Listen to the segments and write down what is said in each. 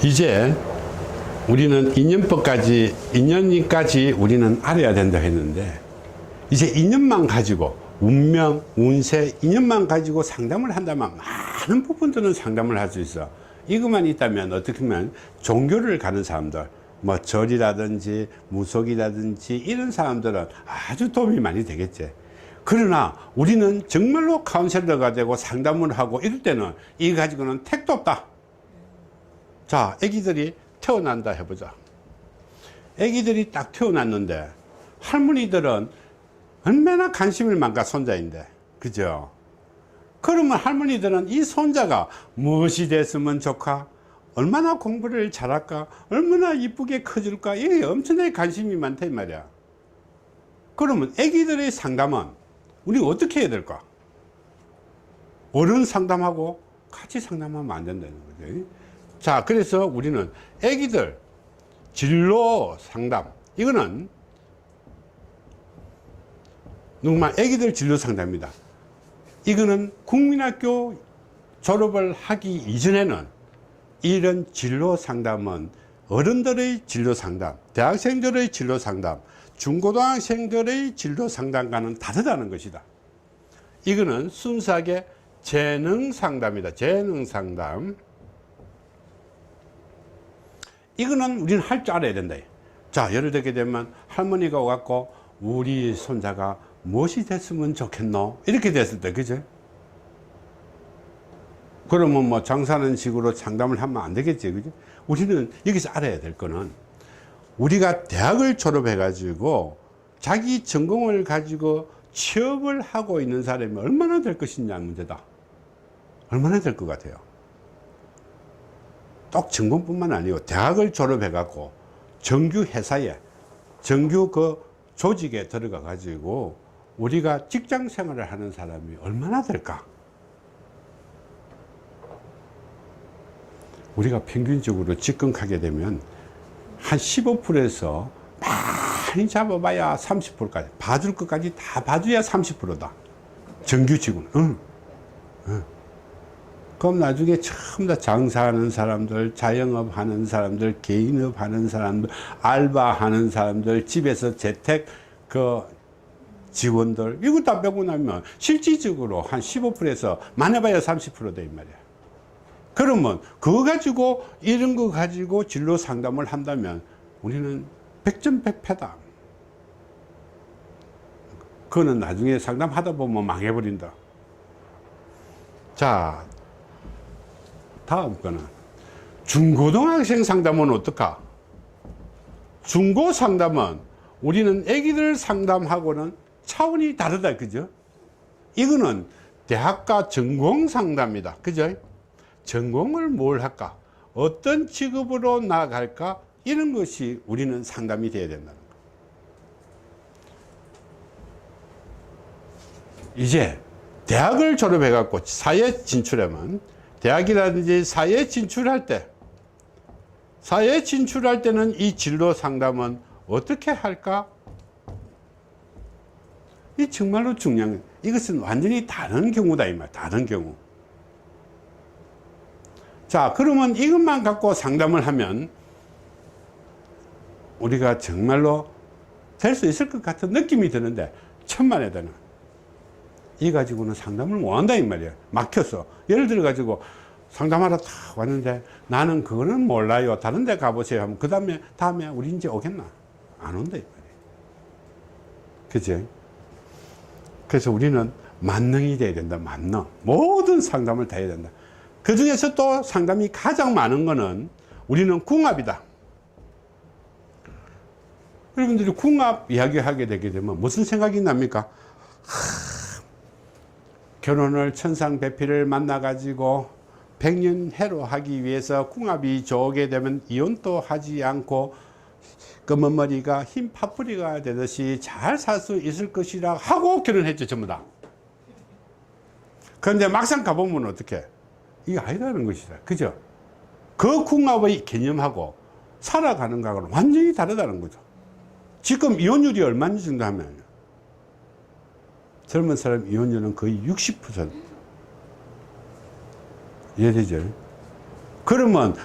이제 우리는 인연까지 우리는 알아야 된다 했는데, 이제 인연만 가지고 운명, 운세, 인연만 가지고 상담을 한다면 많은 부분들은 상담을 할 수 있어. 이것만 있다면 어떻게 보면 종교를 가는 사람들, 뭐 절이라든지 무속이라든지 이런 사람들은 아주 도움이 많이 되겠지. 그러나 우리는 정말로 카운셀러가 되고 상담을 하고 이럴 때는 이거 가지고는 택도 없다. 자, 애기들이 태어난다 해보자. 애기들이 딱 태어났는데 할머니들은 얼마나 관심을 많까 손자인데, 그죠? 그러면 할머니들은 이 손자가 무엇이 됐으면 좋까, 얼마나 공부를 잘할까, 얼마나 이쁘게 커질까, 이게 엄청나게 관심이 많다 이 말이야. 그러면 애기들의 상담은 우리가 어떻게 해야 될까? 어른 상담하고 같이 상담하면 안 된다는 거죠. 자, 그래서 우리는 애기들 진로 상담, 이거는 누구만 애기들 진로 상담입니다. 이거는 국민학교 졸업을 하기 이전에는 이런 진로 상담은 어른들의 진로 상담, 대학생들의 진로 상담, 중고등학생들의 진로 상담과는 다르다는 것이다. 이거는 순수하게 재능 상담이다. 재능 상담. 이거는 우리는 할 줄 알아야 된다. 자, 예를 들게 되면 할머니가 와갖고 우리 손자가 무엇이 됐으면 좋겠노? 이렇게 됐을 때, 그죠? 그러면 뭐 장사하는 식으로 상담을 하면 안 되겠지, 그죠? 우리는 여기서 알아야 될 거는, 우리가 대학을 졸업해 가지고 자기 전공을 가지고 취업을 하고 있는 사람이 얼마나 될 것이냐 문제다. 얼마나 될 것 같아요? 딱 전공뿐만 아니고 대학을 졸업해 갖고 정규 회사에, 정규 그 조직에 들어가 가지고 우리가 직장 생활을 하는 사람이 얼마나 될까? 우리가 평균적으로 직급하게 되면 한 15%에서 많이 잡아봐야 30%까지, 봐줄 것까지 다 봐줘야 30%다. 정규직은. 그럼 나중에 전부 다 장사하는 사람들, 자영업 하는 사람들, 개인업 하는 사람들, 알바 하는 사람들, 집에서 재택 그 직원들, 이거 다 빼고 나면 실질적으로 한 15%에서 많아봐야 30%다 이 말이야. 그러면 그거 가지고, 이런 거 가지고 진로 상담을 한다면 우리는 100점 100패다. 그거는 나중에 상담하다 보면 망해버린다. 자, 다음 거는 중고등학생 상담은 어떨까? 중고 상담은 우리는 애기들 상담하고는 차원이 다르다, 그죠? 이거는 대학가 전공 상담이다, 그죠? 전공을 뭘 할까? 어떤 직업으로 나아갈까? 이런 것이 우리는 상담이 돼야 된다는 거. 이제 대학을 졸업해 갖고 사회에 진출하면, 대학이라든지 사회에 진출할 때는 이 진로 상담은 어떻게 할까? 이 정말로 중요한, 이것은 완전히 다른 경우다 이 말. 다른 경우. 자, 그러면 이것만 갖고 상담을 하면 우리가 정말로 될 수 있을 것 같은 느낌이 드는데, 천만에다는 이 가지고는 상담을 못 한다 이 말이야. 막혔어. 예를 들어 가지고 상담하러 딱 왔는데 나는 그거는 몰라요, 다른 데 가보세요 하면 그 다음에 우리 이제 오겠나? 안 온다 이 말이야. 그치? 그래서 우리는 만능이 돼야 된다. 만능. 모든 상담을 다 해야 된다. 그 중에서 또 상담이 가장 많은 거는 우리는 궁합이다. 여러분들이 궁합 이야기하게 되게 되면 무슨 생각이 납니까? 결혼을 천상배필을 만나가지고 백년해로 하기 위해서 궁합이 좋게 되면 이혼도 하지 않고 검은 머리가 흰 파뿌리가 되듯이 잘 살 수 있을 것이라 하고 결혼했죠, 전부 다. 그런데 막상 가보면 어떻게? 이게 아니라는 것이다. 그죠? 그 궁합의 개념하고 살아가는 거하고는 완전히 다르다는 거죠. 지금 이혼율이 얼마나 정도 하면, 젊은 사람 이혼율은 거의 60%. 이해되죠? 그러면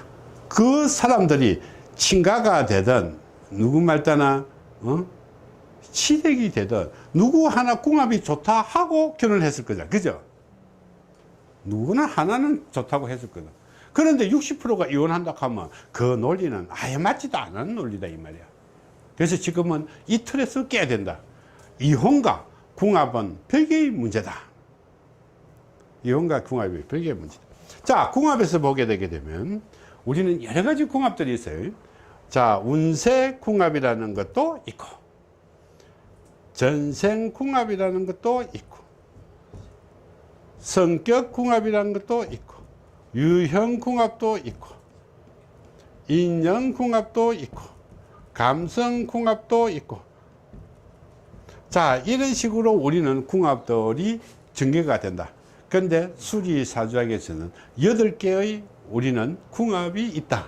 그 사람들이 친가가 되든 누구 말따나 시댁이 되든 누구 하나 궁합이 좋다 하고 결혼했을 거잖아. 그죠? 누구나 하나는 좋다고 했을 거다. 그런데 60%가 이혼한다 하면 그 논리는 아예 맞지도 않은 논리다 이 말이야. 그래서 지금은 이 틀에서 깨야 된다. 이혼과 궁합은 별개의 문제다. 이혼과 궁합이 별개의 문제다. 자, 궁합에서 보게 되게 되면 우리는 여러 가지 궁합들이 있어요. 자, 운세 궁합이라는 것도 있고, 전생 궁합이라는 것도 있고, 성격 궁합이라는 것도 있고, 유형 궁합도 있고, 인연 궁합도 있고, 감성 궁합도 있고. 자, 이런 식으로 우리는 궁합들이 전개가 된다. 그런데 수리사주학에서는 8개의 우리는 궁합이 있다.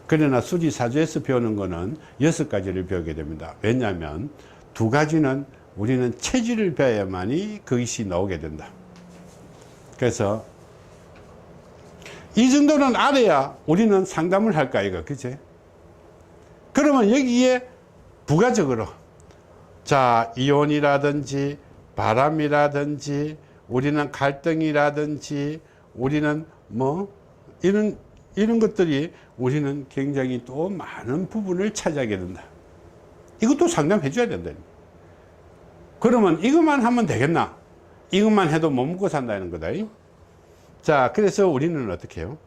그러나 수리사주에서 배우는 거는 6가지를 배우게 됩니다. 왜냐하면 2가지는 우리는 체질을 배워야만이 그것이 나오게 된다. 그래서 이 정도는 알아야 우리는 상담을 할까 이거, 그치? 그러면 여기에 부가적으로 자, 이혼이라든지 바람이라든지 우리는 갈등이라든지 우리는 뭐 이런 것들이 우리는 굉장히 또 많은 부분을 차지하게 된다. 이것도 상담해 줘야 된다. 그러면 이것만 하면 되겠나? 이것만 해도 못 먹고 산다는 거다. 자, 그래서 우리는 어떻게 해요?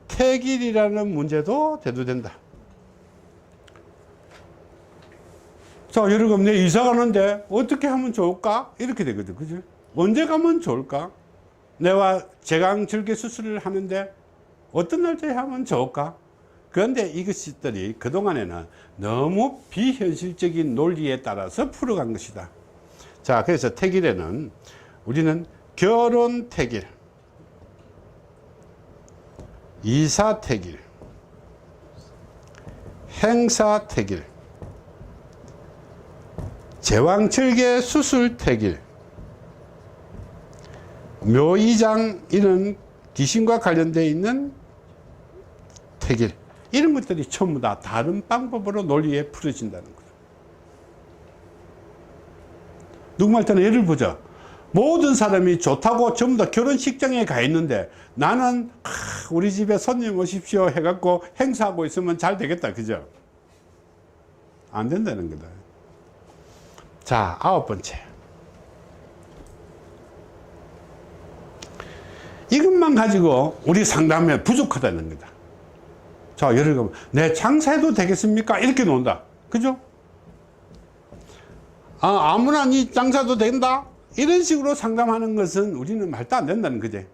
태길이라는 문제도 대두된다. 자, 여러분, 내 이사 가는데 어떻게 하면 좋을까? 이렇게 되거든. 그죠? 언제 가면 좋을까? 내가 제강절개 수술을 하는데 어떤 날짜에 하면 좋을까? 그런데 이것들이 그동안에는 너무 비현실적인 논리에 따라서 풀어간 것이다. 자, 그래서 태길에는 우리는 결혼 태길, 이사 태길, 행사 태길, 제왕절개 수술 태길, 묘이장 이런 귀신과 관련되어 있는 태길, 이런 것들이 전부 다 다른 방법으로 논리에 풀어진다는 거죠. 누구 말따나 예를 보자. 모든 사람이 좋다고 전부 다 결혼식장에 가 있는데 나는 우리 집에 손님 오십시오 해갖고 행사하고 있으면 잘 되겠다. 그죠? 안 된다는 거다. 자, 9번째. 이것만 가지고 우리 상담에 부족하다는 거다. 자, 예를 들면 내 장사해도 되겠습니까? 이렇게 논다. 그죠? 아무나 니 장사도 된다? 이런 식으로 상담하는 것은 우리는 말도 안 된다는 거지.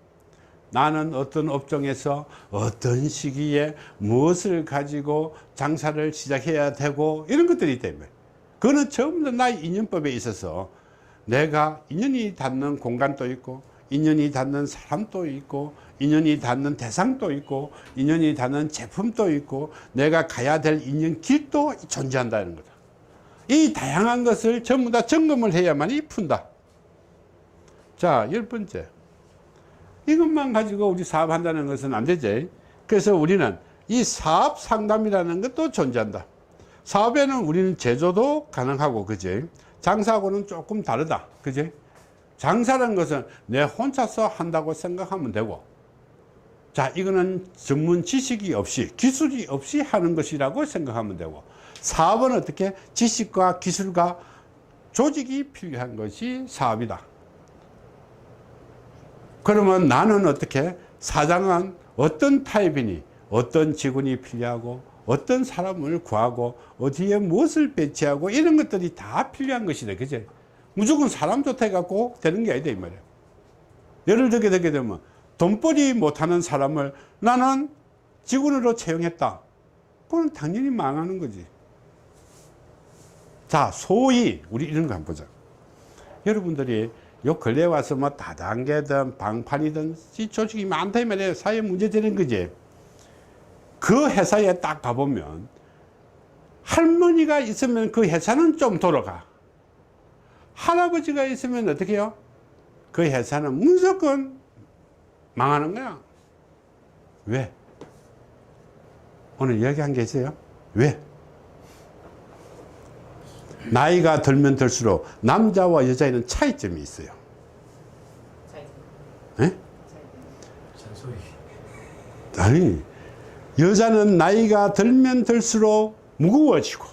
나는 어떤 업종에서 어떤 시기에 무엇을 가지고 장사를 시작해야 되고 이런 것들이 때문에 그거는 전부 다 나의 인연법에 있어서 내가 인연이 닿는 공간도 있고 인연이 닿는 사람도 있고 인연이 닿는 대상도 있고 인연이 닿는 제품도 있고 내가 가야 될 인연 길도 존재한다는 거다. 이 다양한 것을 전부 다 점검을 해야만이 푼다. 자, 10번째. 이것만 가지고 우리 사업한다는 것은 안 되지. 그래서 우리는 이 사업 상담이라는 것도 존재한다. 사업에는 우리는 제조도 가능하고, 그지? 장사하고는 조금 다르다. 그지? 장사라는 것은 내 혼자서 한다고 생각하면 되고, 자, 이거는 전문 지식이 없이, 기술이 없이 하는 것이라고 생각하면 되고, 사업은 어떻게? 지식과 기술과 조직이 필요한 것이 사업이다. 그러면 나는 어떻게? 사장은 어떤 타입이니, 어떤 직원이 필요하고, 어떤 사람을 구하고, 어디에 무엇을 배치하고, 이런 것들이 다 필요한 것이다. 그죠? 무조건 사람 좋다 해갖고 되는 게 아니다, 이 말이야. 예를 들게 되게 되면, 돈벌이 못하는 사람을 나는 직원으로 채용했다. 그건 당연히 망하는 거지. 자, 소위, 우리 이런 거 한번 보자. 여러분들이 요 근래 와서 뭐 다단계든 방판이든 이 조직이 많다 이 말이에요. 사회에 문제 되는 거지. 그 회사에 딱 가보면 할머니가 있으면 그 회사는 좀 돌아가. 할아버지가 있으면 어떻게 해요? 그 회사는 무조건 망하는 거야. 왜? 오늘 이야기한 게 있어요. 왜? 나이가 들면 들수록 남자와 여자에는 차이점이 있어요. 네? 아니, 여자는 나이가 들면 들수록 무거워지고,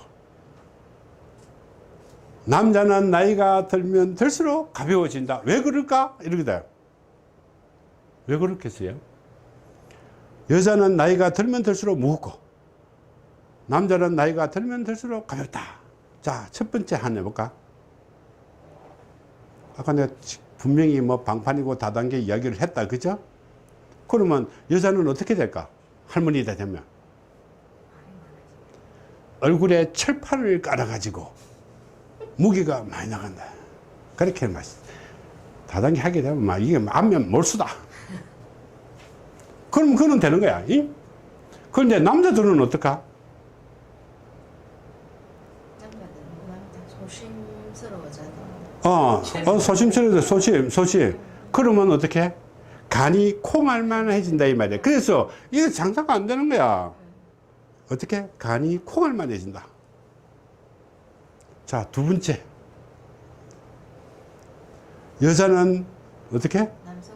남자는 나이가 들면 들수록 가벼워진다. 왜 그럴까? 이러거든. 왜 그렇겠어요? 여자는 나이가 들면 들수록 무겁고, 남자는 나이가 들면 들수록 가볍다. 자, 첫 번째 하나 해볼까? 아까 내가 분명히 뭐 방판이고 다단계 이야기를 했다, 그죠? 그러면 여자는 어떻게 될까? 할머니가 되면 얼굴에 철판을 깔아가지고 무기가 많이 나간다. 그렇게 맛있어. 다단계 하게 되면 막 이게 안면 몰수다. 그럼 그건 되는 거야. 응? 그런데 남자들은 어떨까? 소심스러워져. 소심. 그러면 어떻게? 간이 콩알만해진다 이 말이야. 그래서 이게 장사가 안 되는 거야. 어떻게? 간이 콩알만해진다. 자, 두 번째. 여자는 어떻게? 남성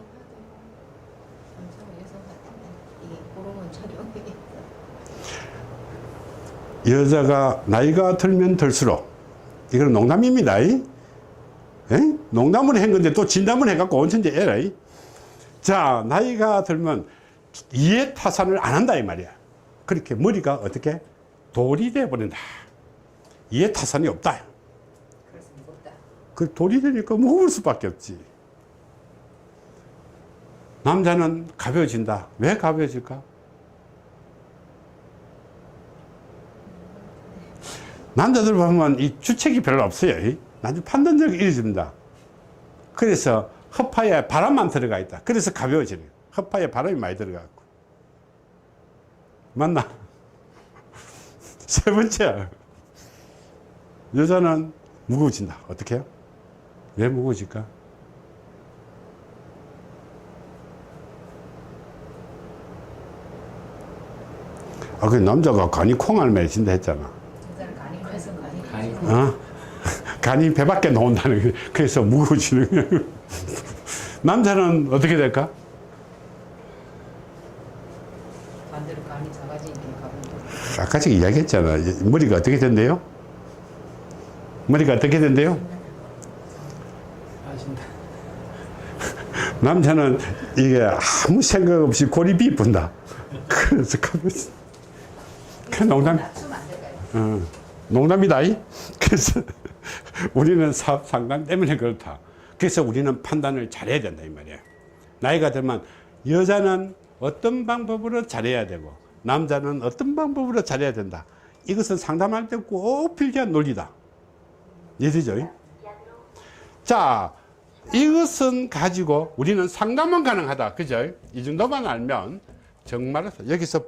여성 같은데 이게 호르몬 작용이. 여자가 나이가 들면 들수록, 이건 농담입니다. 농담을 한 건데 또 진담을 해갖고 온천재 에라. 자, 나이가 들면 이해 타산을 안 한다 이 말이야. 그렇게 머리가 어떻게? 돌이 돼버린다. 이해 타산이 없다. 그래서 무겁다. 그 돌이 되니까 무거울 수밖에 없지. 남자는 가벼워진다. 왜 가벼워질까? 남자들 보면 이 주책이 별로 없어요. 나중에 판단력이 이루어집니다. 그래서 허파에 바람만 들어가 있다. 그래서 가벼워지는 거예요. 허파에 바람이 많이 들어가고. 맞나? 세 번째. 여자는 무거워진다. 어떻게 해요? 왜 무거워질까? 아, 그 남자가 간이 콩알 맺힌다 했잖아. 여자는 간이 커서 간이 어? 간이 배 밖에 나온다는 거예요. 그래서 무거워지는 거예요. 남자는 어떻게 될까? 반대로 간이 작아지니까 가볍다. 아까 제가 이야기했잖아. 머리가 어떻게 된대요? 머리가 어떻게 된대요? 남자는 이게 아무 생각 없이 골이 삐뿐다. 그래서 가볍지. 그 농담. 낮추면 안 될까요? 농담이다. 그래서 우리는 상담 때문에 그렇다. 그래서 우리는 판단을 잘해야 된다 이 말이야. 나이가 들면 여자는 어떤 방법으로 잘해야 되고 남자는 어떤 방법으로 잘해야 된다. 이것은 상담할 때 꼭 필요한 논리다. 이해되죠? 자, 이것은 가지고 우리는 상담만 가능하다. 그죠? 이 정도만 알면 정말 여기서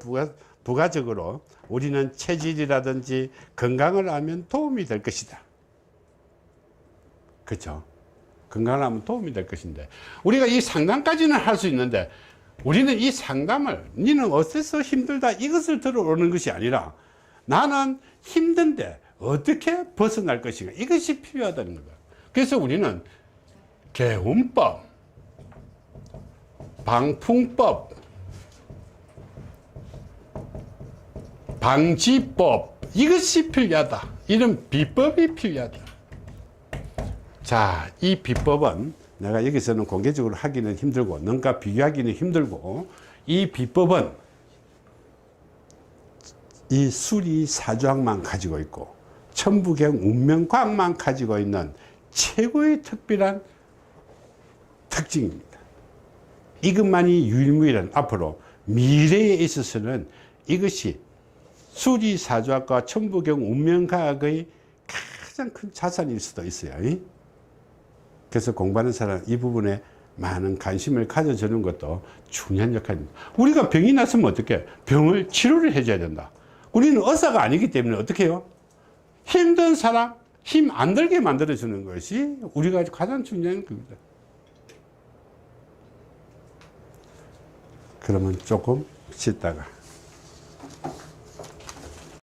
부가적으로 우리는 체질이라든지 건강을 알면 도움이 될 것이다. 그렇죠? 건강을 하면 도움이 될 것인데 우리가 이 상담까지는 할 수 있는데 우리는 이 상담을 니는 어째서 힘들다 이것을 들어오는 것이 아니라 나는 힘든데 어떻게 벗어날 것인가 이것이 필요하다는 거다. 그래서 우리는 개운법, 방풍법, 방지법 이것이 필요하다. 이런 비법이 필요하다. 자, 이 비법은 내가 여기서는 공개적으로 하기는 힘들고 너과 비교하기는 힘들고 이 비법은 이 수리사조학만 가지고 있고 천부경 운명과학만 가지고 있는 최고의 특별한 특징입니다. 이것만이 유일무이한 앞으로 미래에 있어서는 이것이 수리사조학과 천부경 운명과학의 가장 큰 자산일 수도 있어요. 그래서 공부하는 사람 이 부분에 많은 관심을 가져주는 것도 중요한 역할입니다. 우리가 병이 났으면 어떻게 병을 치료를 해줘야 된다. 우리는 의사가 아니기 때문에 어떻게 해요? 힘든 사람 힘 안 들게 만들어주는 것이 우리가 가장 중요한 겁니다. 그러면 조금 쉬다가